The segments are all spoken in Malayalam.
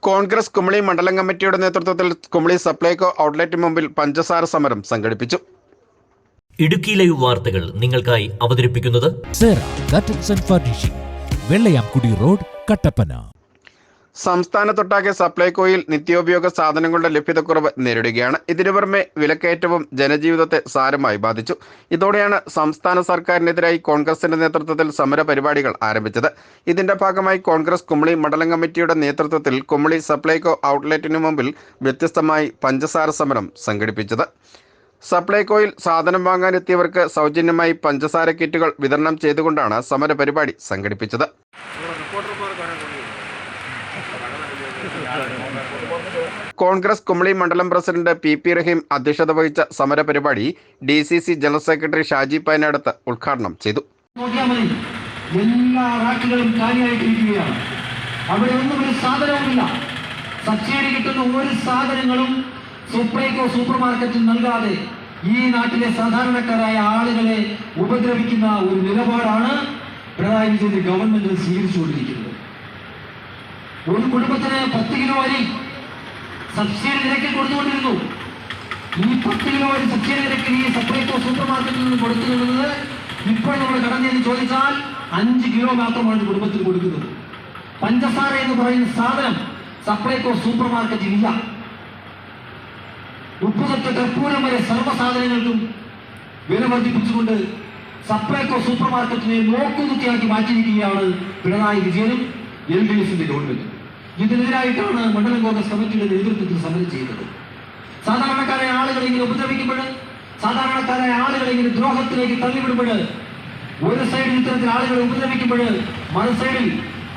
കോൺഗ്രസ് കുമളി മണ്ഡലം കമ്മിറ്റിയുടെ നേതൃത്വത്തിൽ കുമളി സപ്ലൈകോ ഔട്ട്ലെറ്റിന് മുമ്പിൽ പഞ്ചസാര സമരം സംഘടിപ്പിച്ചു. ഇടുക്കി ലൈവ് വാർത്തകൾ നിങ്ങൾക്കായി അവതരിപ്പിക്കുന്നത് വെള്ളയാംകുടി റോഡ്, കട്ടപ്പന. സംസ്ഥാനത്തൊട്ടാകെ സപ്ലൈകോയിൽ നിത്യോപയോഗ സാധനങ്ങളുടെ ലഭ്യതക്കുറവ് നേരിടുകയാണ്. ഇതിനു പുറമെ വിലക്കയറ്റവും ജനജീവിതത്തെ സാരമായി ബാധിച്ചു. ഇതോടെയാണ് സംസ്ഥാന സർക്കാരിനെതിരായി കോൺഗ്രസിന്റെ നേതൃത്വത്തിൽ സമര പരിപാടികൾ ആരംഭിച്ചത്. ഇതിന്റെ ഭാഗമായി കോൺഗ്രസ് കുമളി മണ്ഡലം കമ്മിറ്റിയുടെ നേതൃത്വത്തിൽ കുമളി സപ്ലൈകോ ഔട്ട്ലെറ്റിനു മുമ്പിൽ വ്യത്യസ്തമായി പഞ്ചസാര സമരം സംഘടിപ്പിച്ചത്. സപ്ലൈകോയിൽ സാധനം വാങ്ങാനെത്തിയവർക്ക് സൗജന്യമായി പഞ്ചസാര കിറ്റുകൾ വിതരണം ചെയ്തുകൊണ്ടാണ് സമര പരിപാടി സംഘടിപ്പിച്ചത്. കോൺഗ്രസ് കുമളി മണ്ഡലം പ്രസിഡന്റ് പി റഹീം അധ്യക്ഷത വഹിച്ച സമര പരിപാടി DCC general secretary Shaji Painadath ഉദ്ഘാടനം ചെയ്തു. എല്ലാ റാക്കുകളും കാലിയായിട്ടിരിക്കുകയാണ്. അവിടെ ഒന്നും ഒരു സാധനവുമില്ല. സബ്സിഡി കിട്ടുന്ന ഒരു സാധനങ്ങളും സപ്ലൈകോ സൂപ്പർ മാർക്കറ്റിൽ നൽകാതെ ഈ നാട്ടിലെ സാധാരണക്കാരായ ആളുകളെ ഉപദ്രവിക്കുന്ന ഒരു നിലപാടാണ് പിണറായി വിജയന്റെ ഗവൺമെന്റ് സ്വീകരിച്ചുകൊണ്ടിരിക്കുന്നത്. ഒരു കുടുംബത്തിന് 10 കിലോ അരി സബ്സിഡി നിരക്കിൽ കൊടുത്തുകൊണ്ടിരുന്നു. ഈ 10 കിലോ അരി സബ്സിഡി നിരക്കിൽ ഈ സപ്ലൈകോ സൂപ്പർ മാർക്കറ്റിൽ നിന്ന് കൊടുക്കുന്നത് ഇപ്പോൾ നമ്മൾ കടന്നെന്ന് ചോദിച്ചാൽ 5 കിലോ മാത്രമാണ് കുടുംബത്തിന് കൊടുക്കുന്നത്. പഞ്ചസാര എന്ന് പറയുന്ന സാധനം സപ്ലൈകോ സൂപ്പർ മാർക്കറ്റിൽ ഇല്ല. ഉപ്പ് തൊട്ട് കർപ്പൂരം വരെ സർവ്വസാധനങ്ങൾക്കും വില വർദ്ധിപ്പിച്ചുകൊണ്ട് സപ്ലൈകോ സൂപ്പർ മാർക്കറ്റിനെ നോക്കുകുത്തിയാക്കി മാറ്റിയിരിക്കുകയാണ് പിണറായി വിജയനും LDFിന്റെ ഗവൺമെന്റ്. ഇതിനെതിരായിട്ടാണ് മണ്ഡലം കോൺഗ്രസ് കമ്മിറ്റിയുടെ നേതൃത്വത്തിൽ സമരം ചെയ്യുന്നത്. സാധാരണക്കാരായ ആളുകളെ ഇങ്ങനെ ഉപദ്രവിക്കുമ്പോൾ, സാധാരണക്കാരായ ആളുകളെ ഇങ്ങനെ ദ്രോഹത്തിലേക്ക് തള്ളിവിടുമ്പോൾ, ഒരു സൈഡിൽ ഇത്തരത്തിൽ ആളുകളെ ഉപദ്രവിക്കുമ്പോൾ മറു സൈഡിൽ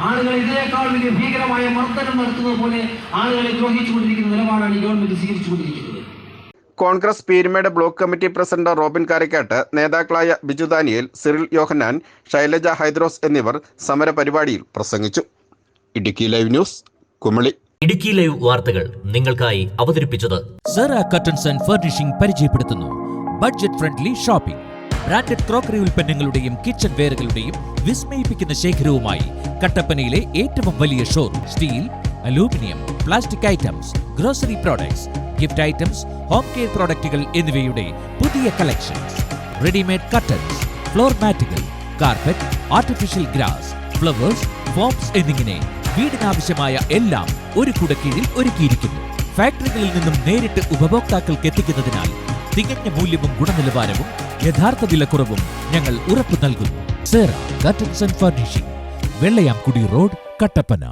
ആളുകളെ ഇതിനേക്കാൾ വലിയ ഭീകരമായ മർദ്ദനം നടത്തുന്നത് പോലെ ആളുകളെ ദ്രോഹിച്ചുകൊണ്ടിരിക്കുന്ന നിലപാടാണ് ഈ ഗവൺമെന്റ് സ്വീകരിച്ചുകൊണ്ടിരിക്കുന്നത്. Congress Peermade block committee president Robin Karakkattu, നേതാക്കളായ ബിജു ദാനിയേൽ, സിറിൽ യോഹന്നാൻ, ശൈലജ ഹൈദ്രോസ് എന്നിവർ സമര പരിപാടിയിൽ പ്രസംഗിച്ചു. Idukki live news, Kumily. Idukki live വാർത്തകൾ നിങ്ങൾക്കായി അവതരിപ്പിച്ചത് കർട്ടൻസ് ആൻഡ് ഫർണിഷിംഗ് പരിചയപ്പെടുത്തുന്നു budget friendly shopping. Branded crockery ഉൽപ്പന്നങ്ങളുടെയും കിച്ചൺ വെയറുകളുടെയും വിസ്മയിപ്പിക്കുന്ന ശേഖരവുമായി കട്ടപ്പനയിലെ ഏറ്റവും വലിയ showroom. Steel, aluminium, plastic items, grocery products, gift items, home care പ്രോഡക്റ്റുകൾ എന്നിവയുടെ പുതിയ കളക്ഷൻസ്. റെഡിമെയ്ഡ് കർട്ടൻസ്, ഫ്ലോർ മാറ്റുകൾ, carpet, artificial grass, flowers, forms എന്നിങ്ങനെ വീടിനാവശ്യമായ എല്ലാം ഒരു കുടക്കീഴിൽ ഒരുക്കിയിരിക്കുന്നു. ഫാക്ടറികളിൽ നിന്നും നേരിട്ട് ഉപഭോക്താക്കൾക്ക് എത്തിക്കുന്നതിനാൽ തികഞ്ഞ മൂല്യവും ഗുണനിലവാരവും യഥാർത്ഥ വിലക്കുറവും ഞങ്ങൾ ഉറപ്പു നൽകുന്നു. Curtains and furnishing, Vellayamkudi road, Kattappana.